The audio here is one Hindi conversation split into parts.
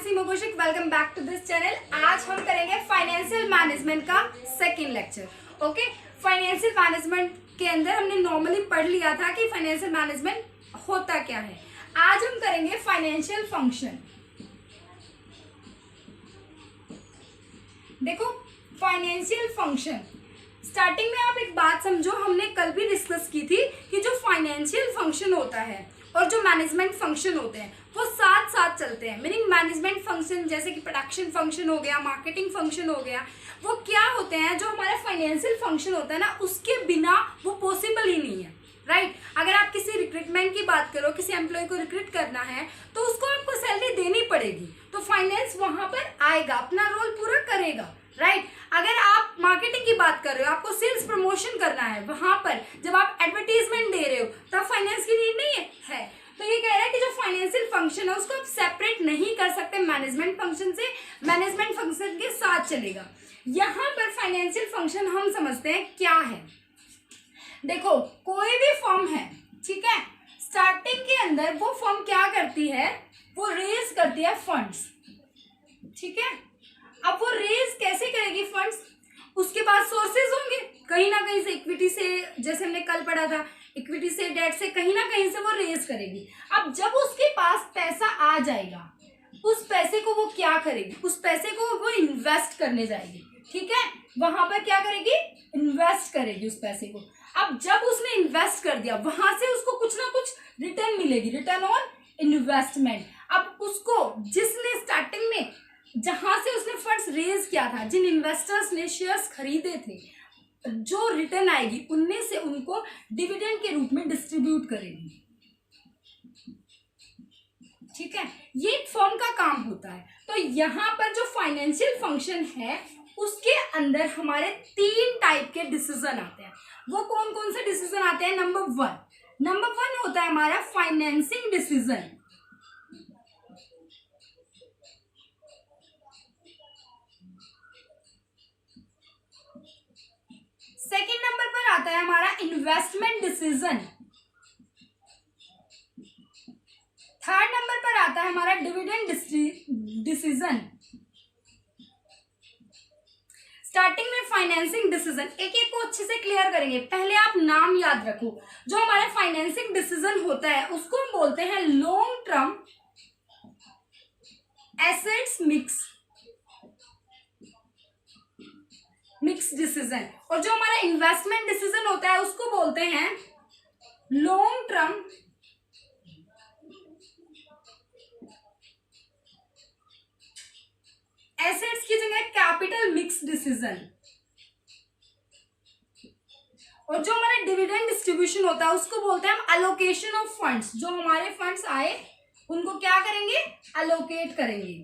Seema Kaushik, welcome back to this channel. आज हम करेंगे फाइनेंशियल मैनेजमेंट का second lecture. Okay, financial management के अंदर हमने नॉर्मली पढ़ लिया था कि फाइनेंशियल मैनेजमेंट होता क्या है। आज हम करेंगे फाइनेंशियल फंक्शन। देखो, फाइनेंशियल फंक्शन स्टार्टिंग में आप एक बात समझो, हमने कल भी डिस्कस की थी कि जो फाइनेंशियल फंक्शन होता है और जो मैनेजमेंट फंक्शन होते हैं वो साथ साथ चलते हैं। मीनिंग मैनेजमेंट फंक्शन जैसे कि प्रोडक्शन फंक्शन हो गया, मार्केटिंग फंक्शन हो गया, वो क्या होते हैं, जो हमारा फाइनेंशियल फंक्शन होता है ना, उसके बिना वो पॉसिबल ही नहीं है। राइट अगर आप किसी रिक्रूटमेंट की बात करो, किसी एम्प्लॉय को रिक्रूट करना है तो उसको आपको सैलरी देनी पड़ेगी, तो फाइनेंस वहां पर आएगा, अपना रोल पूरा करेगा। राइट अगर आप मार्केटिंग की बात कर रहे हो, आपको सेल्स प्रमोशन करना है, वहां पर जब आप एडवर्टीजमेंट दे रहे हो तब फाइनेंस की नीड नहीं है। तो ये कह रहा है कि जो फाइनेंशियल फंक्शन है उसको आप सेपरेट नहीं कर सकते मैनेजमेंट फंक्शन से, मैनेजमेंट फंक्शन के साथ चलेगा। यहाँ पर फाइनेंशियल फंक्शन हम समझते हैं क्या है। देखो, कोई भी फर्म है, ठीक है, स्टार्टिंग के अंदर वो फर्म क्या करती है, वो रेज करती है फंड्स। ठीक है, अब वो रेज कैसे करेगी फंड्स, उसके पास सोर्सेज होंगे, कहीं ना कहीं से इक्विटी से, जैसे हमने कल पढ़ा था, इक्विटी से, डेट से, कहीं ना कहीं से वो रेज करेगी। अब जब उसके पास पैसा आ जाएगा, उस पैसे को वो क्या करेगी, उस पैसे को वो इन्वेस्ट करने जाएगी। ठीक है, वहां पर क्या करेगी, इन्वेस्ट करेगी उस पैसे को। अब जब उसने इन्वेस्ट कर दिया, वहां से उसको कुछ ना कुछ रिटर्न मिलेगी, रिटर्न ऑन इन्वेस्टमेंट। अब उसको जिसने स्टार्टिंग में जहां से उसने फंड्स रेज किया था, जिन इन्वेस्टर्स ने शेयर्स खरीदे थे, जो रिटर्न आएगी उनमें से उनको डिविडेंड के रूप में डिस्ट्रीब्यूट करेगी। ठीक है, ये फर्म का काम होता है। तो यहाँ पर जो फाइनेंशियल फंक्शन है उसके अंदर हमारे 3 टाइप के डिसीजन आते हैं। वो कौन कौन से डिसीजन आते हैं? नंबर वन होता है हमारा फाइनेंसिंग डिसीजन। सेकेंड नंबर पर आता है हमारा इन्वेस्टमेंट डिसीजन। थर्ड नंबर पर आता है हमारा डिविडेंड डिसीजन। स्टार्टिंग में फाइनेंसिंग डिसीजन, एक एक को अच्छे से क्लियर करेंगे। पहले आप नाम याद रखो, जो हमारा फाइनेंसिंग डिसीजन होता है उसको हम बोलते हैं long term assets mix decision, और जो हमारा इन्वेस्टमेंट डिसीजन होता है उसको बोलते हैं लॉन्ग टर्म एसेट्स की जगह कैपिटल मिक्स डिसीजन। और जो हमारा डिविडेंड डिस्ट्रीब्यूशन होता है उसको बोलते हैं हम अलोकेशन ऑफ फंड्स। जो हमारे फंड्स आए उनको क्या करेंगे, अलोकेट करेंगे।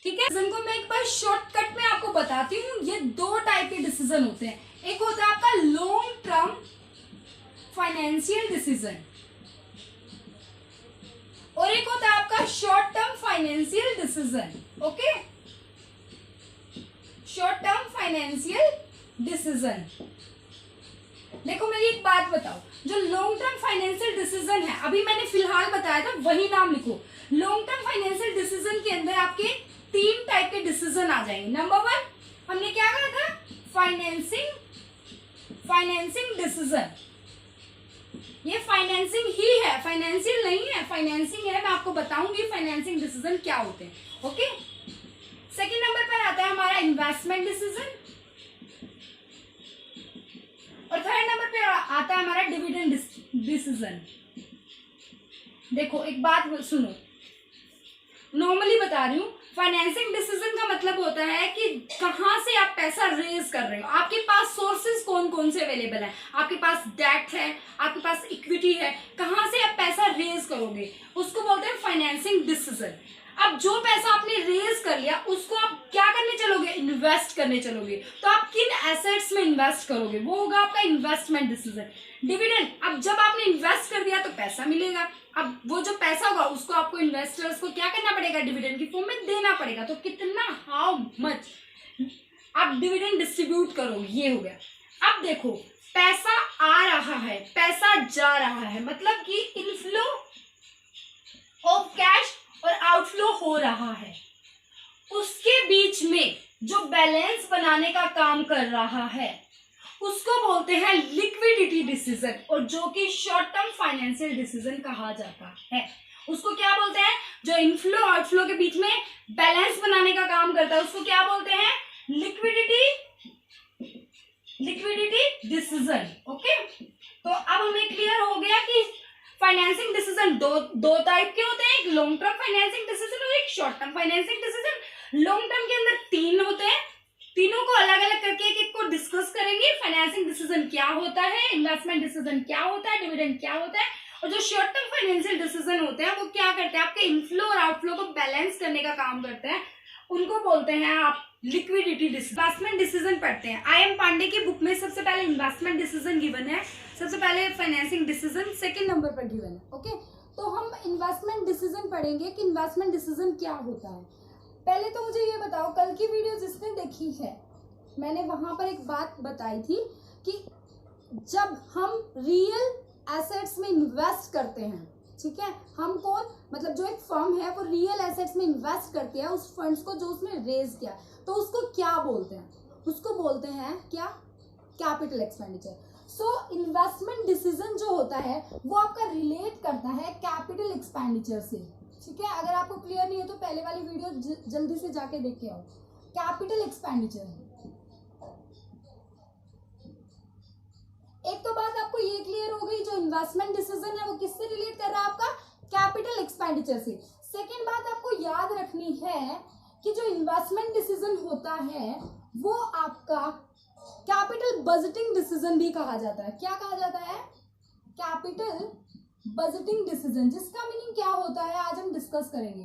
ठीक है, डिसीजन को मैं एक बार शॉर्टकट में आपको बताती हूँ। ये 2 टाइप के डिसीजन होते हैं। एक होता है आपका लॉन्ग टर्म फाइनेंशियल डिसीजन और एक होता है आपका short term financial decision. Okay, short term financial decision. देखो, मेरी एक बात बताओ, जो लॉन्ग टर्म फाइनेंशियल डिसीजन है, अभी मैंने फिलहाल बताया था वही नाम लिखो। लॉन्ग टर्म फाइनेंशियल डिसीजन के अंदर आपके 3 टाइप के डिसीजन आ जाएंगे। नंबर 1 हमने क्या कहा था, फाइनेंसिंग डिसीजन। ये फाइनेंसिंग ही है, फाइनेंशियल नहीं है, फाइनेंसिंग है। मैं आपको बताऊंगी फाइनेंसिंग डिसीजन क्या होते हैं। ओके, सेकेंड नंबर पर आता है हमारा इन्वेस्टमेंट डिसीजन और थर्ड नंबर पे आता है हमारा डिविडेंड डिसीजन। देखो, एक बात सुनो, नॉर्मली बता रही हूँ, फाइनेंसिंग डिसीजन का मतलब होता है कि कहां से आप पैसा रेज कर रहे हो, आपके पास सोर्सेज कौन कौन से अवेलेबल है, आपके पास डेट है, आपके पास इक्विटी है, कहां से आप पैसा रेज करोगे, उसको बोलते हैं फाइनेंसिंग डिसीजन। अब जो पैसा आपने रेज कर लिया उसको आप क्या करने चलोगे, इन्वेस्ट करने चलोगे। तो आप किन एसेट्स में इन्वेस्ट करोगे, वो होगा आपका इन्वेस्टमेंट डिसीजन। डिविडेंड, अब जब आपने इन्वेस्ट कर दिया तो पैसा मिलेगा, अब वो जो पैसा होगा उसको आपको इन्वेस्टर्स को क्या करना पड़ेगा, डिविडेंड की फॉर्म में देना पड़ेगा। तो कितना, हाउ मच आप डिविडेंड डिस्ट्रीब्यूट करोगे, ये हो गया। अब देखो, पैसा आ रहा है, पैसा जा रहा है, मतलब कि इनफ्लो इनफ्लो हो रहा है उसके बीच में जो बैलेंस बनाने का काम कर रहा है उसको बोलते हैं लिक्विडिटी डिसीजन, और जो कि शॉर्ट टर्म फाइनेंशियल डिसीजन कहा जाता है। उसको क्या बोलते हैं? जो इनफ्लो आउटफ्लो के बीच में बैलेंस बनाने का काम करता है उसको क्या बोलते हैं? Liquidity decision. ओके, तो अब हमें क्लियर हो गया कि फाइनेंसिंग डिसीजन दो टाइप के होते हैं, एक लॉन्ग टर्म फाइनेंसिंग डिसीजन और एक short term financing decision. Long term के अंदर 3 होते हैं, तीनों को अलग अलग करके एक एक को डिस्कस करेंगे। फाइनेंसिंग डिसीजन क्या होता है, इन्वेस्टमेंट डिसीजन क्या होता है, डिविडेंड क्या होता है, और जो शॉर्ट टर्म फाइनेंशियल डिसीजन होते हैं वो क्या करते हैं? आपके इनफ्लो और आउटफ्लो को बैलेंस करने का काम करते हैं, उनको बोलते हैं आप लिक्विडिटी डिसीजन। इन्वेस्टमेंट डिसीजन पढ़ते हैं। आई.एम. पांडे की बुक में सबसे पहले इन्वेस्टमेंट डिसीजन गिवन है, सबसे पहले फाइनेंसिंग डिसीजन सेकंड नंबर पर गिवन है। ओके, तो हम इन्वेस्टमेंट डिसीजन पढ़ेंगे कि इन्वेस्टमेंट डिसीजन क्या होता है। पहले तो मुझे ये बताओ, कल की वीडियो जिसने देखी है मैंने वहां पर एक बात बताई थी कि जब हम रियल एसेट्स में इन्वेस्ट करते हैं, ठीक है, हम कौन, मतलब जो एक फर्म है वो रियल एसेट्स में इन्वेस्ट करती है उस फंड्स को जो उसने रेज किया, तो उसको क्या बोलते हैं? उसको बोलते हैं क्या? Capital expenditure. So investment decision जो होता है वो आपका रिलेट करता है कैपिटल एक्सपेंडिचर से, ठीक है। अगर आपको क्लियर नहीं है तो पहले वाली वीडियो जल्दी से जाके देख के आओ। कैपिटल एक्सपेंडिचर, एक तो बात आपको ये क्लियर हो गई, जो इन्वेस्टमेंट डिसीजन है वो किससे रिलेट कर रहा है? आपका कैपिटल एक्सपेंडिचर से। सेकंड बात आपको याद रखनी है कि जो इन्वेस्टमेंट डिसीजन होता है वो आपका कैपिटल बजटिंग डिसीजन भी कहा जाता है। क्या कहा जाता है? कैपिटल बजटिंग डिसीजन, जिसका मीनिंग क्या होता है आज हम डिस्कस करेंगे।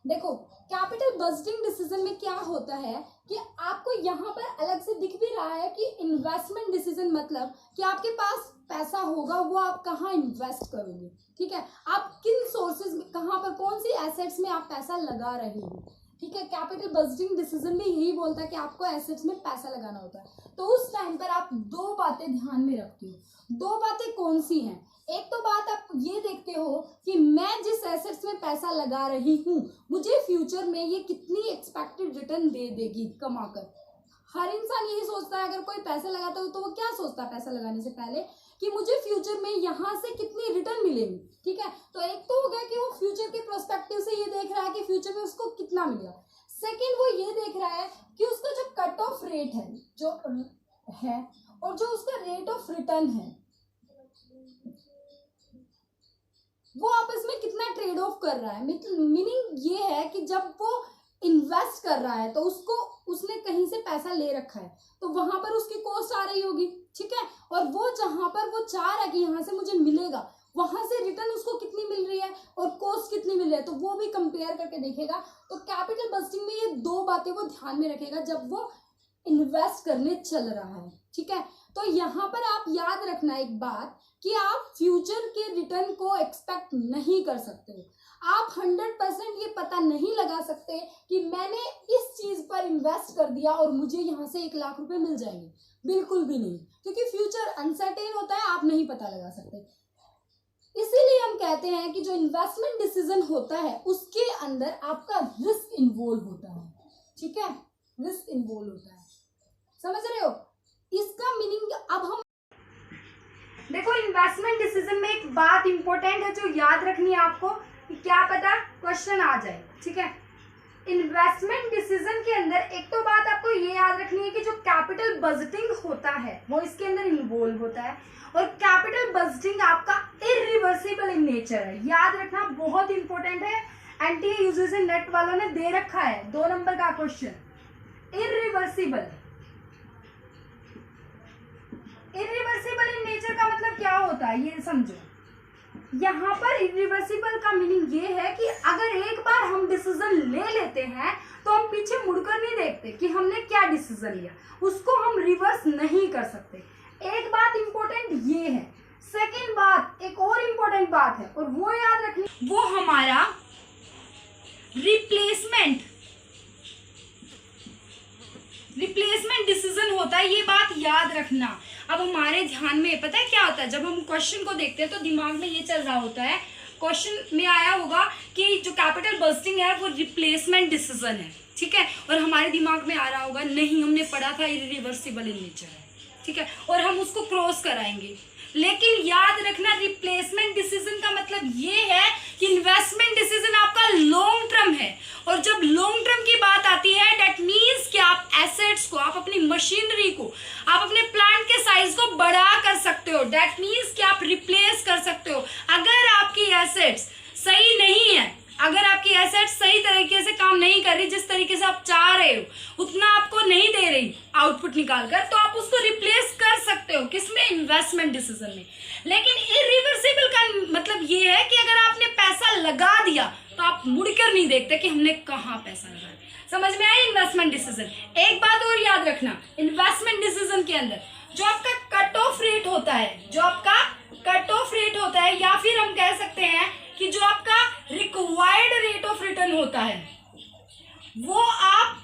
देखो, कैपिटल बजटिंग डिसीजन में क्या होता है कि आपको यहाँ पर अलग से दिख भी रहा है कि इन्वेस्टमेंट डिसीजन मतलब कि आपके पास पैसा होगा वो आप कहाँ इन्वेस्ट करोगे, ठीक है, आप किन सोर्सेज में, कहाँ पर, कौन सी एसेट्स में आप पैसा लगा रहे हो, ठीक है। कैपिटल बजटिंग डिसीजन में यही बोलता है कि आपको एसेट्स में पैसा लगाना होता है। तो उस टाइम पर आप 2 बातें ध्यान में रखते हो। 2 बातें कौन सी हैं? एक तो बात आप ये देखते हो कि मैं जिस एसेट्स में पैसा लगा रही हूँ मुझे फ्यूचर में ये कितनी एक्सपेक्टेड रिटर्न दे देगी कमाकर। हर इंसान यही सोचता है, अगर कोई पैसा लगाता हो तो वो क्या सोचता है पैसा लगाने से पहले कि मुझे फ्यूचर में यहाँ से कितनी रिटर्न मिलेगी, ठीक है। तो एक तो हो गया कि वो फ्यूचर के प्रोस्पेक्टिव से ये देख रहा है कि फ्यूचर में उसको कितना मिलेगा। सेकेंड, वो ये देख रहा है कि उसका जो कट ऑफ रेट है जो है और जो उसका रेट ऑफ रिटर्न है वो आपस में कितना ट्रेड ऑफ कर रहा है। मीनिंग ये है कि जब वो इन्वेस्ट कर रहा है तो उसने कहीं से पैसा ले रखा है तो वहां पर उसकी कॉस्ट आ रही होगी, ठीक है, और वो जहां पर वो चाह रहा है कि यहाँ से मुझे मिलेगा वहां से रिटर्न उसको कितनी मिल रही है और कॉस्ट कितनी मिल रही है, तो वो भी कंपेयर करके देखेगा। तो कैपिटल बजटिंग में ये 2 बातें वो ध्यान में रखेगा जब वो इन्वेस्ट करने चल रहा है, ठीक है। तो यहाँ पर आप याद रखना एक बात कि आप फ्यूचर के रिटर्न को एक्सपेक्ट नहीं कर सकते हो। आप 100% ये पता नहीं लगा सकते कि मैंने इस चीज पर इन्वेस्ट कर दिया और मुझे यहाँ से 1 लाख रुपए मिल जाएंगे, बिल्कुल भी नहीं, क्योंकि फ्यूचर अनसर्टेन होता है, आप नहीं पता लगा सकते। इसीलिए हम कहते हैं कि जो इन्वेस्टमेंट डिसीजन होता है उसके अंदर आपका रिस्क इन्वॉल्व होता है, ठीक है, रिस्क इन्वॉल्व होता है। समझ रहे हो? इसका मीनिंग अब हम देखो, इन्वेस्टमेंट डिसीजन में एक बात इंपॉर्टेंट है जो याद रखनी है आपको, कि क्या पता क्वेश्चन आ जाए, ठीक है। इन्वेस्टमेंट डिसीजन के अंदर एक तो बात आपको ये याद रखनी है कि जो कैपिटल बजटिंग होता है वो इसके अंदर इन्वॉल्व होता है, और कैपिटल बजटिंग आपका इरिवर्सिबल इन नेचर है। याद रखना, बहुत इंपॉर्टेंट है, एनटीए यूजीसी नेट वालों ने दे रखा है 2 नंबर का क्वेश्चन। इरिवर्सिबल इन नेचर का मतलब क्या होता है ये समझो। यहाँ पर इरिवर्सिबल का मीनिंग ये है कि अगर एक बार हम डिसीजन ले लेते हैं तो हम पीछे मुड़कर नहीं देखते कि हमने क्या डिसीजन लिया, उसको हम रिवर्स नहीं कर सकते। एक बात इंपॉर्टेंट ये है। सेकंड बात, एक और इंपॉर्टेंट बात है और वो याद रखनी, वो हमारा रिप्लेसमेंट डिसीजन होता है। ये बात याद रखना, अब हमारे ध्यान में पता है क्या होता है, जब हम क्वेश्चन को देखते हैं तो दिमाग में ये चल रहा होता है, क्वेश्चन में आया होगा कि जो कैपिटल बर्स्टिंग है वो रिप्लेसमेंट डिसीजन है, ठीक है, और हमारे दिमाग में आ रहा होगा नहीं हमने पढ़ा था इरिवर्सिबल इन नेचर है, ठीक है, और हम उसको क्रॉस कराएंगे। लेकिन याद रखना रिप्लेसमेंट डिसीजन का मतलब ये है कि इन्वेस्टमेंट डिसीजन आपका लॉन्ग टर्म है, और जब लॉन्ग टर्म की बात आती है दैट मीन्स कि आप एसेट्स को, आप अपनी मशीनरी को, आप अपने प्लांट के साइज को बड़ा कर सकते हो, दैट मीन्स कि आप रिप्लेस कर सकते हो। अगर आपकी एसेट्स सही नहीं है, अगर आपकी एसेट्स सही तरीके से काम नहीं कर रही, जिस तरीके से आप चाह रहे हो उतना आपको नहीं दे रही आउटपुट निकाल कर, तो आप उसको रिप्लेस कर सकते हो, किसमें, इन्वेस्टमेंट डिसीजन में। लेकिन इरिवर्सिबल का मतलब ये है कि अगर आपने पैसा लगा दिया तो आप मुड़कर नहीं देखते कि हमने कहाँ पैसा लगाया। समझ में आया इन्वेस्टमेंट डिसीजन। एक बात और याद रखना, इन्वेस्टमेंट डिसीजन के अंदर जो आपका कट ऑफ रेट होता है, जो आपका कट ऑफ रेट होता है, या फिर हम कह सकते हैं कि जो आपका रिक्वायर्ड रेट ऑफ रिटर्न होता है, वो आप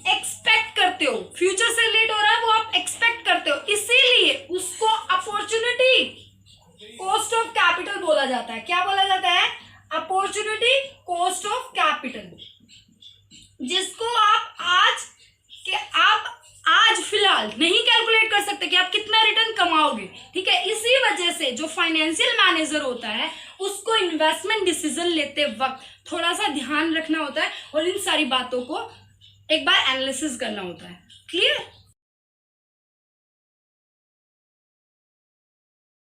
एक्सपेक्ट करते हो, फ्यूचर से रिलेट हो रहा है वो आप एक्सपेक्ट करते हो, इसीलिए उसको अपॉर्चुनिटी कॉस्ट ऑफ कैपिटल बोला जाता है। क्या बोला जाता है? अपॉर्चुनिटी कॉस्ट ऑफ कैपिटल, जिसको आप आज फिलहाल नहीं कैलकुलेट कर सकते कि आप कितना रिटर्न कमाओगे, ठीक है। इसी वजह से जो फाइनेंशियल मैनेजर होता है उसको इन्वेस्टमेंट डिसीजन लेते वक्त थोड़ा सा ध्यान रखना होता है और इन सारी बातों को एक बार एनालिसिस करना होता है। क्लियर?